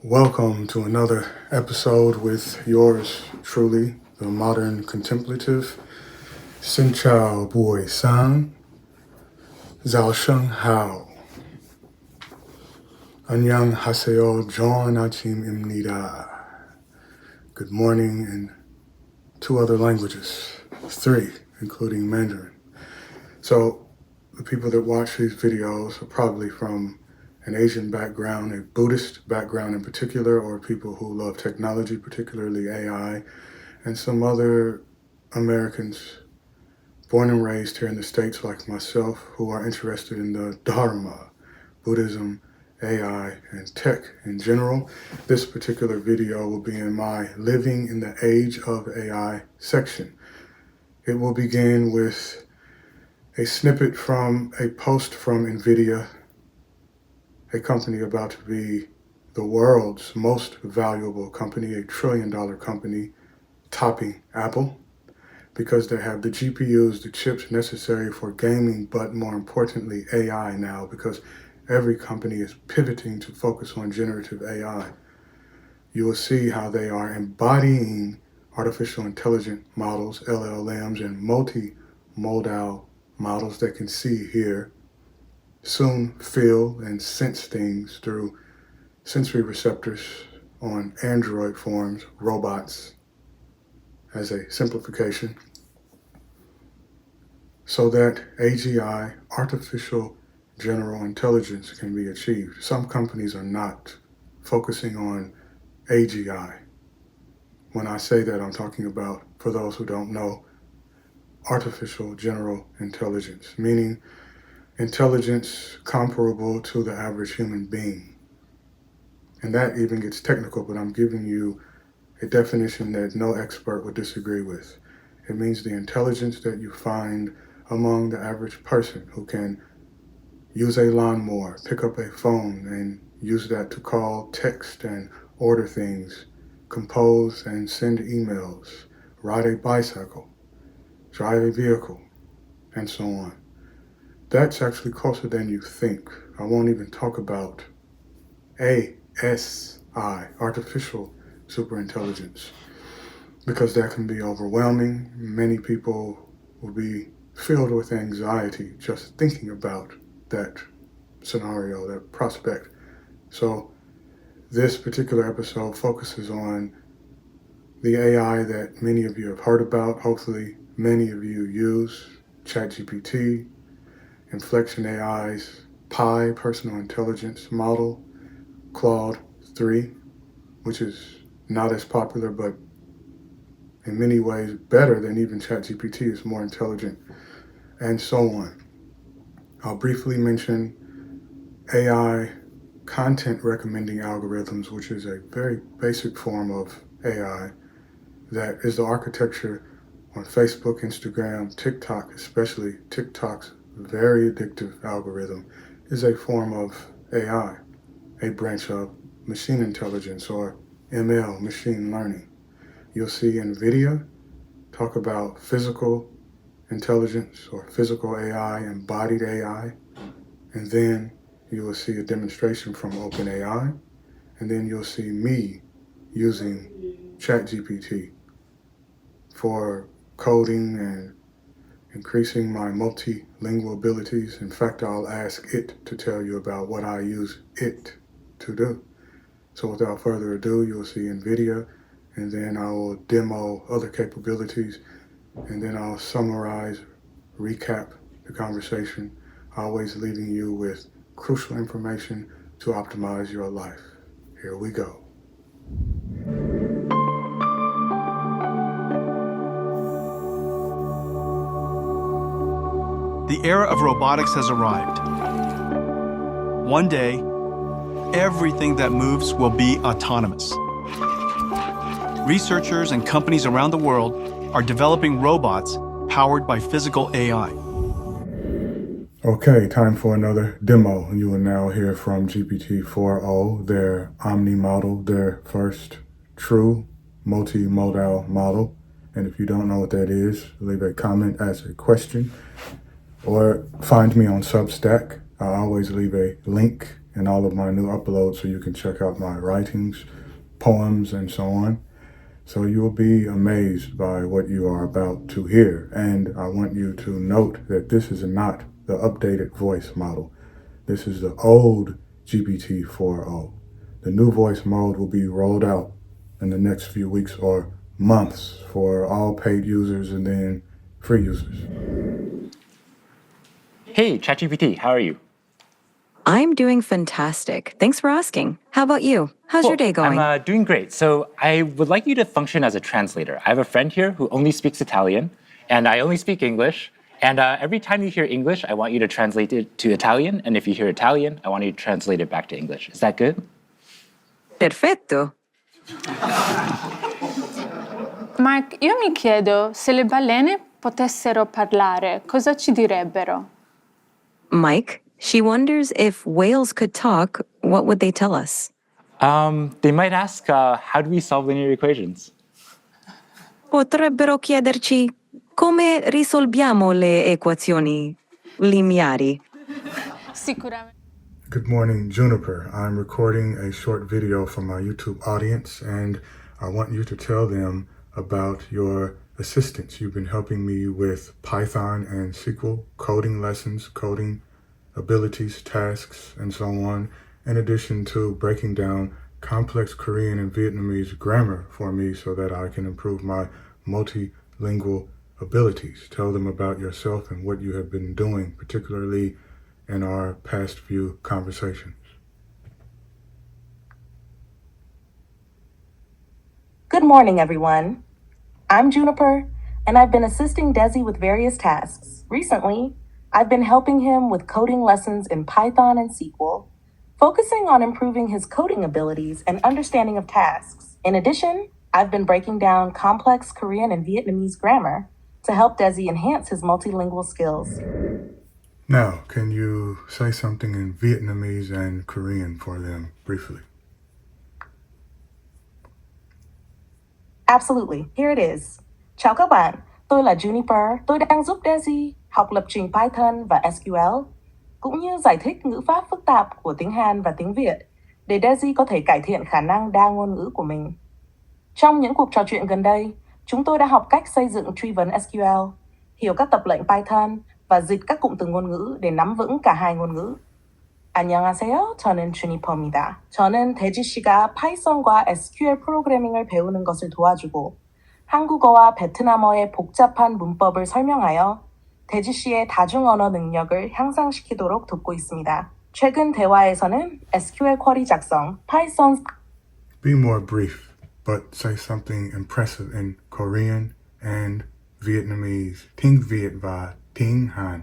Welcome to another episode with yours truly, the modern contemplative. Xin chào buổi sáng, zhao sheng hao. Annyeong haseyo, John achim imnida. Good morning in 2 other languages, 3, including Mandarin. So the people that watch these videos are probably from an Asian background, a Buddhist background in particular, or people who love technology, particularly AI, and some other Americans born and raised here in the States like myself who are interested in the Dharma, Buddhism, AI, and tech in general. This particular video will be in my Living in the Age of AI section. It will begin with a snippet from a post from Nvidia, a company about to be the world's most valuable company, a $1 trillion company, topping Apple, because they have the GPUs, the chips necessary for gaming, but more importantly, AI now, because every company is pivoting to focus on generative AI. You will see how they are embodying artificial intelligence models, LLMs, and multi-modal models that can see, hear, soon feel and sense things through sensory receptors on Android forms, robots, as a simplification, so that AGI, artificial general intelligence, can be achieved. Some companies are not focusing on AGI. When I say that, I'm talking about, for those who don't know, artificial general intelligence, meaning intelligence comparable to the average human being. And that even gets technical, but I'm giving you a definition that no expert would disagree with. It means the intelligence that you find among the average person who can use a lawnmower, pick up a phone and use that to call, text, and order things, compose and send emails, ride a bicycle, drive a vehicle, and so on. That's actually closer than you think. I won't even talk about ASI, artificial superintelligence, because that can be overwhelming. Many people will be filled with anxiety just thinking about that scenario, that prospect. So this particular episode focuses on the AI that many of you have heard about. Hopefully many of you use ChatGPT, Inflection AI's Pi personal intelligence model, Claude 3, which is not as popular, but in many ways better than even ChatGPT. It's more intelligent, and so on. I'll briefly mention AI content recommending algorithms, which is a very basic form of AI that is the architecture on Facebook, Instagram, TikTok, especially TikTok's very addictive algorithm is a form of AI, a branch of machine intelligence or ML, machine learning. You'll see Nvidia talk about physical intelligence or physical AI, embodied AI, and then you will see a demonstration from OpenAI, and then you'll see me using ChatGPT for coding and increasing my multilingual abilities. In fact, I'll ask it to tell you about what I use it to do. So without further ado, you'll see Nvidia, and then I will demo other capabilities, and then I'll summarize, recap the conversation, always leaving you with crucial information to optimize your life. Here we go. The era of robotics has arrived. One day, everything that moves will be autonomous. Researchers and companies around the world are developing robots powered by physical AI. Okay, time for another demo. You will now hear from GPT-4o, their Omni model, their first true multimodal model. And if you don't know what that is, leave a comment, ask a question, or find me on Substack. I always leave a link in all of my new uploads so you can check out my writings, poems, and so on. So you will be amazed by what you are about to hear. And I want you to note that this is not the updated voice model. This is the old GPT 4.0. The new voice mode will be rolled out in the next few weeks or months for all paid users and then free users. Hey, ChatGPT, how are you? I'm doing fantastic. Thanks for asking. How about you? How's your day going? I'm doing great. So I would like you to function as a translator. I have a friend here who only speaks Italian, and I only speak English. And every time you hear English, I want you to translate it to Italian. And if you hear Italian, I want you to translate it back to English. Is that good? Perfetto. Mark, io mi chiedo se le balene potessero parlare, cosa ci direbbero? Mike, she wonders if whales could talk, what would they tell us? They might ask, how do we solve linear equations? Potrebbero chiederci come risolviamo le equazioni lineari. Sicuramente. Good morning, Juniper. I'm recording a short video for my YouTube audience, and I want you to tell them about your assistance. You've been helping me with Python and SQL, coding lessons, coding abilities, tasks, and so on, in addition to breaking down complex Korean and Vietnamese grammar for me so that I can improve my multilingual abilities. Tell them about yourself and what you have been doing, particularly in our past few conversations. Good morning, everyone. I'm Juniper, and I've been assisting Desi with various tasks. Recently, I've been helping him with coding lessons in Python and SQL, focusing on improving his coding abilities and understanding of tasks. In addition, I've been breaking down complex Korean and Vietnamese grammar to help Desi enhance his multilingual skills. Now, can you say something in Vietnamese and Korean for them briefly? Absolutely. Here it is. Chào các bạn, tôi là Juniper. Tôi đang giúp Desi học lập trình Python và SQL, cũng như giải thích ngữ pháp phức tạp của tiếng Hàn và tiếng Việt để Desi có thể cải thiện khả năng đa ngôn ngữ của mình. Trong những cuộc trò chuyện gần đây, chúng tôi đã học cách xây dựng truy vấn SQL, hiểu các tập lệnh Python và dịch các cụm từ ngôn ngữ để nắm vững cả hai ngôn ngữ. 안녕하세요. 저는 주니퍼입니다. 저는 대지 씨가 파이썬과 SQL 프로그래밍을 배우는 것을 도와주고 한국어와 베트남어의 복잡한 문법을 설명하여 대지 씨의 다중언어 능력을 향상시키도록 돕고 있습니다. 최근 대화에서는 SQL 쿼리 작성, 파이썬. Be more brief, but say something impressive in Korean and Vietnamese. Tiếng Việt và tiếng Hàn.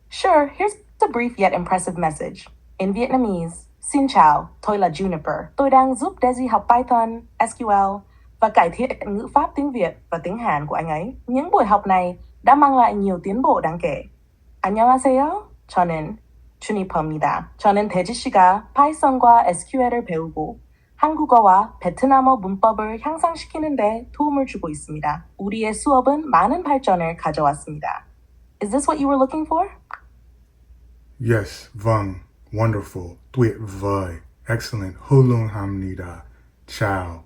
Sure, here's a brief yet impressive message. In Vietnamese, Xin chào, tôi là Juniper. Tôi đang giúp Desi học Python, SQL và cải thiện ngữ pháp tiếng Việt và tiếng Hàn của anh ấy. Những buổi học này đã mang lại nhiều tiến bộ đáng kể. 안녕하세요. 저는 Juniper입니다. 저는 대지 씨가 파이썬과 SQL을 배우고 한국어와 베트남어 문법을 향상시키는 데 도움을 주고 있습니다. 우리의 수업은 많은 발전을 가져왔습니다. Is this what you were looking for? Yes, vâng, wonderful, tuyệt vời, excellent, 훌륭합니다, ciao.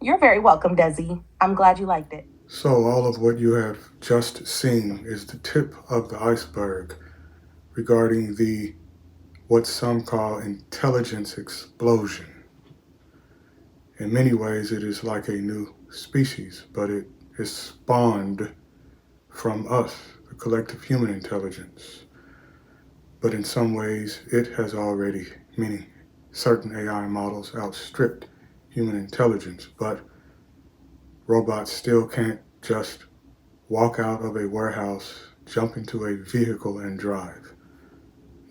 You're very welcome, Desi. I'm glad you liked it. So all of what you have just seen is the tip of the iceberg regarding the what some call intelligence explosion. In many ways, it is like a new species, but it is spawned from us, the collective human intelligence. But in some ways, it has already, meaning certain AI models, outstripped human intelligence, but robots still can't just walk out of a warehouse, jump into a vehicle and drive,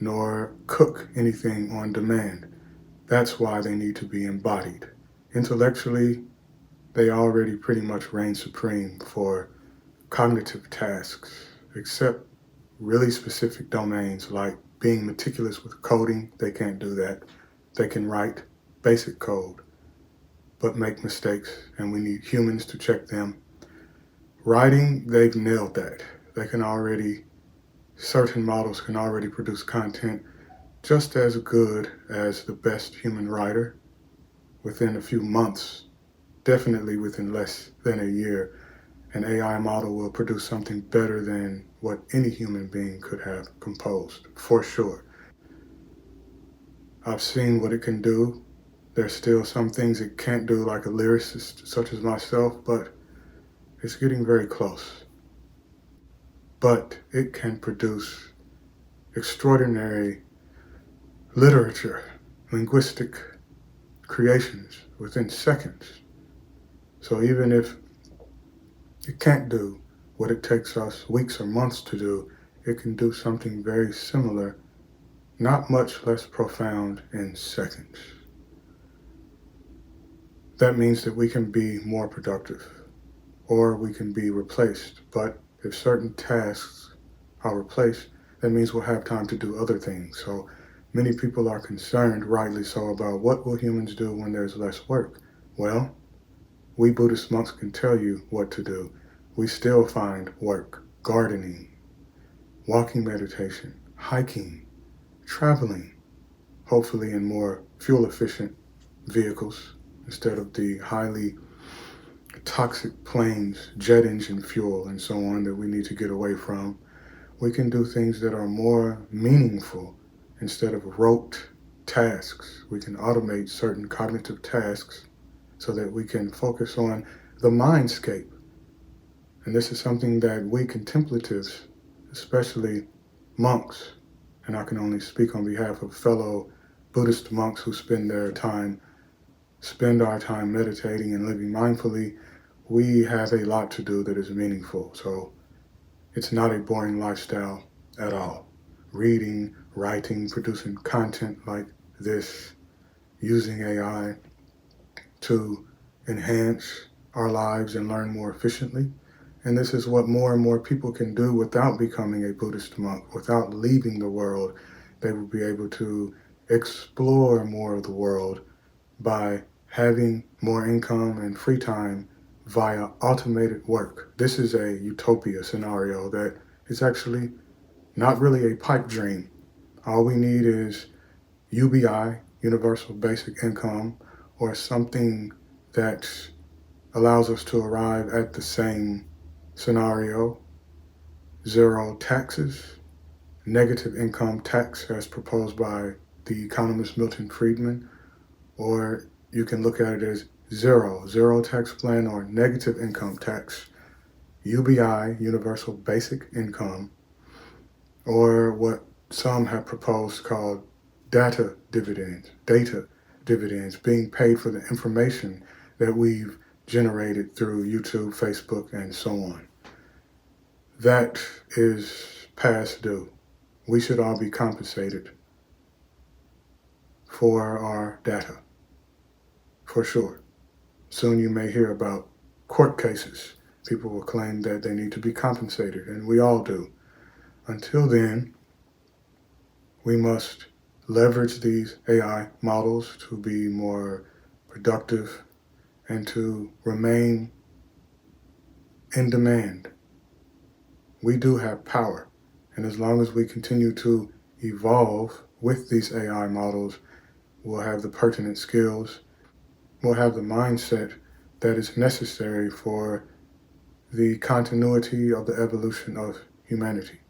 nor cook anything on demand. That's why they need to be embodied. Intellectually, they already pretty much reign supreme for cognitive tasks, except really specific domains like being meticulous with coding. They can't do that. They can write basic code, but make mistakes, and we need humans to check them. Writing, they've nailed that. Certain models can already produce content just as good as the best human writer within a few months, definitely within less than a year. An AI model will produce something better than what any human being could have composed, for sure. I've seen what it can do. There's still some things it can't do, like a lyricist such as myself, but it's getting very close. But it can produce extraordinary literature, linguistic creations within seconds. So even if it can't do what it takes us weeks or months to do, it can do something very similar, not much less profound, in seconds. That means that we can be more productive, or we can be replaced. But if certain tasks are replaced, that means we'll have time to do other things. So many people are concerned, rightly so, about what will humans do when there's less work. Well, we Buddhist monks can tell you what to do. We still find work: gardening, walking meditation, hiking, traveling, hopefully in more fuel-efficient vehicles instead of the highly toxic planes, jet engine fuel, and so on that we need to get away from. We can do things that are more meaningful instead of rote tasks. We can automate certain cognitive tasks so that we can focus on the mindscape. And this is something that we contemplatives, especially monks, and I can only speak on behalf of fellow Buddhist monks who spend our time meditating and living mindfully, we have a lot to do that is meaningful. So it's not a boring lifestyle at all. Reading, writing, producing content like this, using AI to enhance our lives and learn more efficiently. And this is what more and more people can do without becoming a Buddhist monk, without leaving the world. They will be able to explore more of the world by having more income and free time via automated work. This is a utopia scenario that is actually not really a pipe dream. All we need is UBI, Universal Basic Income, or something that allows us to arrive at the same scenario: zero taxes, negative income tax as proposed by the economist Milton Friedman, or you can look at it as zero tax plan or negative income tax, UBI, Universal Basic Income, or what some have proposed called data dividends, being paid for the information that we've generated through YouTube, Facebook, and so on. That is past due. We should all be compensated for our data, for sure. Soon you may hear about court cases. People will claim that they need to be compensated, and we all do. Until then, we must leverage these AI models to be more productive and to remain in demand. We do have power, and as long as we continue to evolve with these AI models, we'll have the pertinent skills, we'll have the mindset that is necessary for the continuity of the evolution of humanity.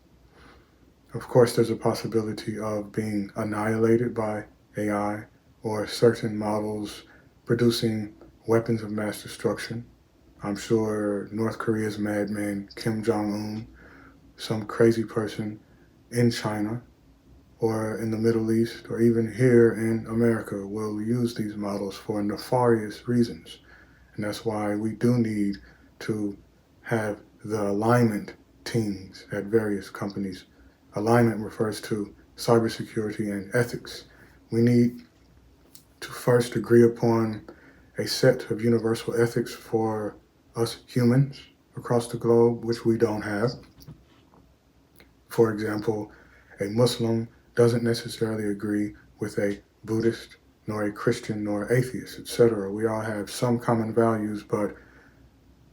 Of course, there's a possibility of being annihilated by AI or certain models producing weapons of mass destruction. I'm sure North Korea's madman Kim Jong-un, some crazy person in China or in the Middle East or even here in America will use these models for nefarious reasons. And that's why we do need to have the alignment teams at various companies. Alignment refers to cybersecurity and ethics. We need to first agree upon a set of universal ethics for us humans across the globe, which we don't have. For example, a Muslim doesn't necessarily agree with a Buddhist, nor a Christian, nor atheist, etc. We all have some common values, but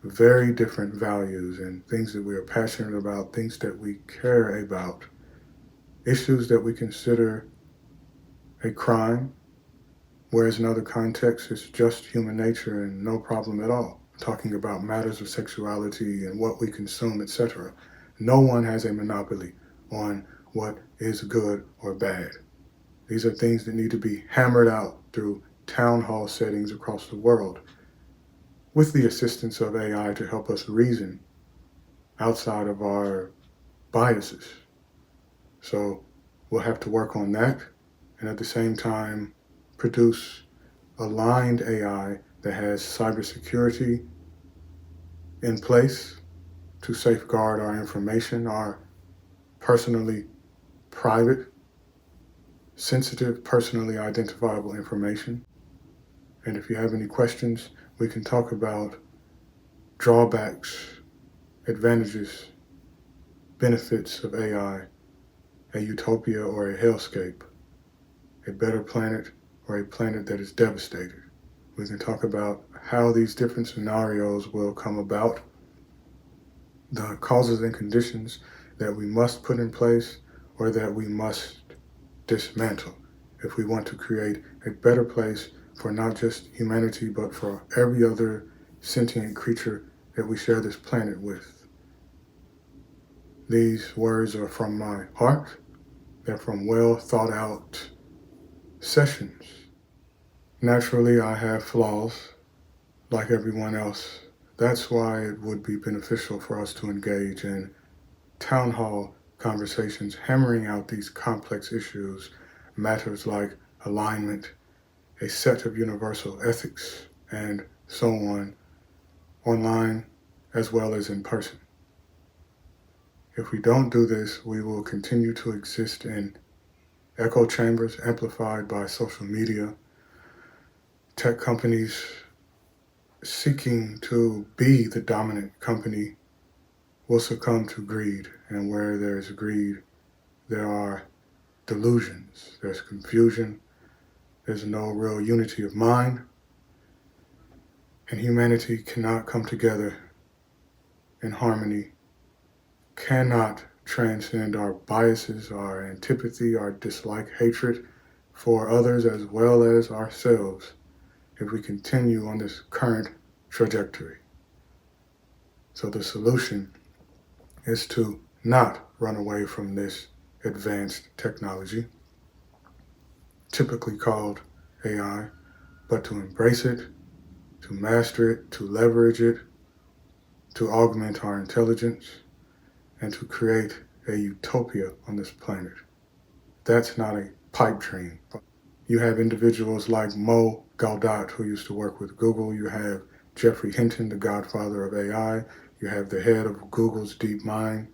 very different values and things that we are passionate about, things that we care about, issues that we consider a crime, whereas in other contexts it's just human nature and no problem at all. Talking about matters of sexuality and what we consume, etc. No one has a monopoly on what is good or bad. These are things that need to be hammered out through town hall settings across the world with the assistance of AI to help us reason outside of our biases. So we'll have to work on that and at the same time produce aligned AI that has cybersecurity in place to safeguard our information, our personally private, sensitive, personally identifiable information. And if you have any questions, we can talk about drawbacks, advantages, benefits of AI, a utopia or a hellscape, a better planet or a planet that is devastated. We can talk about how these different scenarios will come about, the causes and conditions that we must put in place or that we must dismantle if we want to create a better place for not just humanity, but for every other sentient creature that we share this planet with. These words are from my heart. They're from well thought out sessions. Naturally, I have flaws like everyone else. That's why it would be beneficial for us to engage in town hall conversations, hammering out these complex issues, matters like alignment, a set of universal ethics, and so on, online as well as in person. If we don't do this, we will continue to exist in echo chambers amplified by social media, tech companies seeking to be the dominant company will succumb to greed. And where there's greed, there are delusions, there's confusion, there's no real unity of mind, and humanity cannot come together in harmony, cannot transcend our biases, our antipathy, our dislike, hatred for others as well as ourselves if we continue on this current trajectory. So the solution is to not run away from this advanced technology, typically called AI, but to embrace it, to master it, to leverage it, to augment our intelligence, and to create a utopia on this planet. That's not a pipe dream. You have individuals like Modal, who used to work with Google. You have Jeffrey Hinton, the godfather of AI. You have the head of Google's DeepMind,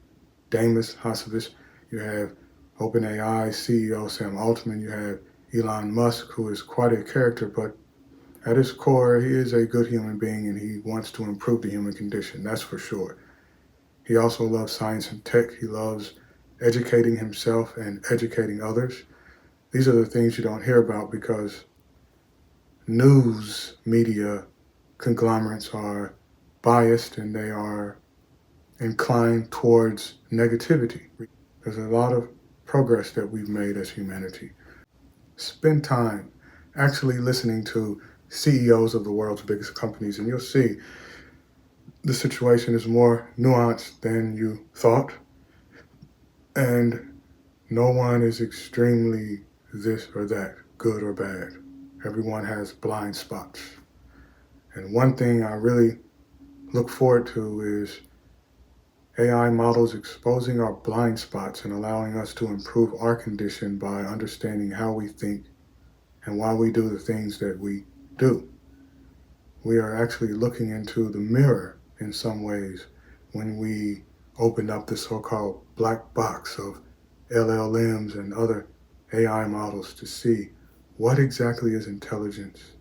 Damus Hassabis. You have OpenAI CEO Sam Altman. You have Elon Musk, who is quite a character, but at his core, he is a good human being and he wants to improve the human condition, that's for sure. He also loves science and tech. He loves educating himself and educating others. These are the things you don't hear about because news media conglomerates are biased and they are inclined towards negativity. There's a lot of progress that we've made as humanity. Spend time actually listening to CEOs of the world's biggest companies and you'll see the situation is more nuanced than you thought, and no one is extremely this or that, good or bad. Everyone has blind spots. And one thing I really look forward to is AI models exposing our blind spots and allowing us to improve our condition by understanding how we think and why we do the things that we do. We are actually looking into the mirror in some ways when we open up the so-called black box of LLMs and other AI models to see what exactly is intelligence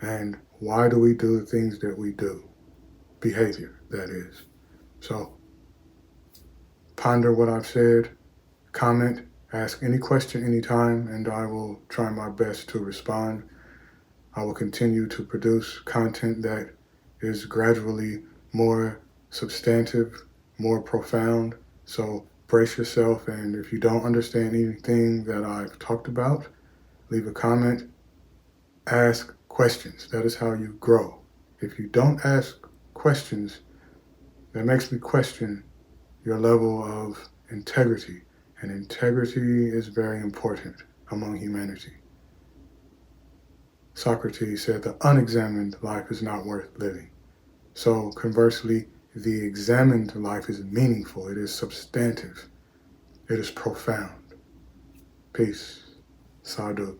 and why do we do the things that we do, behavior, that is. So ponder what I've said, comment, ask any question anytime, and I will try my best to respond. I will continue to produce content that is gradually more substantive, more profound. So brace yourself, and if you don't understand anything that I've talked about, leave a comment, ask questions. That is how you grow. If you don't ask questions, that makes me question your level of integrity. And integrity is very important among humanity. Socrates said the unexamined life is not worth living. So conversely, the examined life is meaningful, it is substantive, it is profound. Peace. Sadhu.